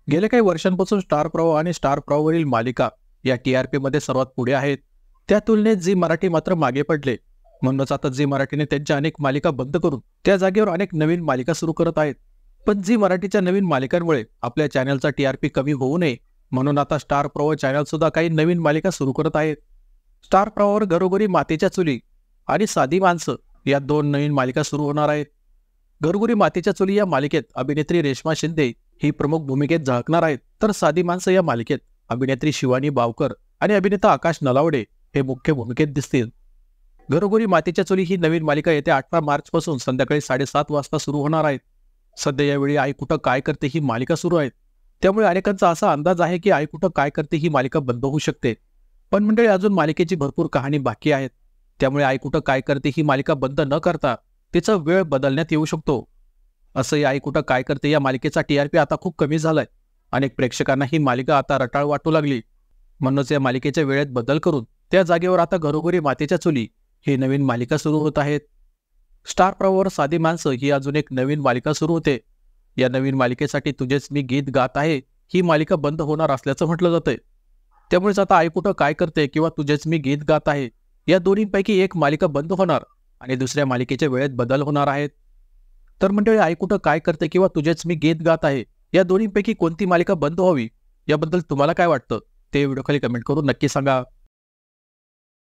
गेल्या काही वर्षांपासून स्टार प्रवाह आणि स्टार प्रवाहावरील मालिका या टीआरपी मध्ये सर्वात पुढे आहेत. त्या तुलनेत झी मराठी मात्र मागे पडले. म्हणूनच आता झी मराठीने त्यांच्या अनेक मालिका बंद करून त्या जागेवर अनेक नवीन मालिका सुरू करत आहेत. पण झी मराठीच्या नवीन मालिकांमुळे आपल्या चॅनलचा टीआरपी कमी होऊ नये म्हणून आता स्टार प्रवाह चॅनल सुद्धा काही नवीन मालिका सुरू करत आहेत. स्टार प्रवाहावर घरोघरी मातीच्या चुली आणि साधी माणसं या दोन नवीन मालिका सुरू होणार आहेत. घरोघरी मातीच्या चुली या मालिकेत अभिनेत्री रेश्मा शिंदे ही प्रमुख भूमिकेत झळकणार आहेत, तर साधी माणसं या मालिकेत अभिनेत्री शिवानी बावकर आणि अभिनेता आकाश नलावडे हे मुख्य भूमिकेत दिसतील. घरोघरी मातीच्या चुली ही नवीन मालिका येत्या 18 मार्च पासून संध्याकाळी 7:30 वाजता सुरू होणार आहेत. सध्या यावेळी आई कुठं काय करते ही मालिका सुरू आहे. त्यामुळे अनेकांचा असा अंदाज आहे की आई कुठं काय करते ही मालिका बंद होऊ शकते. पण मंडळी, अजून मालिकेची भरपूर कहाणी बाकी आहेत. त्यामुळे आई कुठं काय करते ही मालिका बंद न करता तिचा वेळ बदलण्यात येऊ शकतो. असंही आई कुठं काय करते या मालिकेचा टीआरपी आता खूप कमी झालाय. अनेक प्रेक्षकांना ही मालिका आता रटाळ वाटू लागली. म्हणूनच या मालिकेच्या वेळेत बदल करून त्या जागेवर आता घरोघरी मातीच्या चुली ही नवीन मालिका सुरू होत आहेत. स्टार प्रवाहावर साधी माणसं ही अजून एक नवीन मालिका सुरू होते. या नवीन मालिकेसाठी तुझेच मी गीत गात आहे ही मालिका बंद होणार असल्याचं म्हटलं जातंय. त्यामुळेच आता आई कुठं काय करते किंवा तुझेच मी गीत गात आहे या दोन्हीपैकी एक मालिका बंद होणार आणि दुसऱ्या मालिकेच्या वेळेत बदल होणार आहेत. तर मंडळी, आई कुठं काय करते किंवा तुझेच मी गीत गात आहे या दोन्हीपैकी कोणती मालिका बंद व्हावी याबद्दल तुम्हाला काय वाटतं ते व्हिडिओ खाली कमेंट करून नक्की सांगा.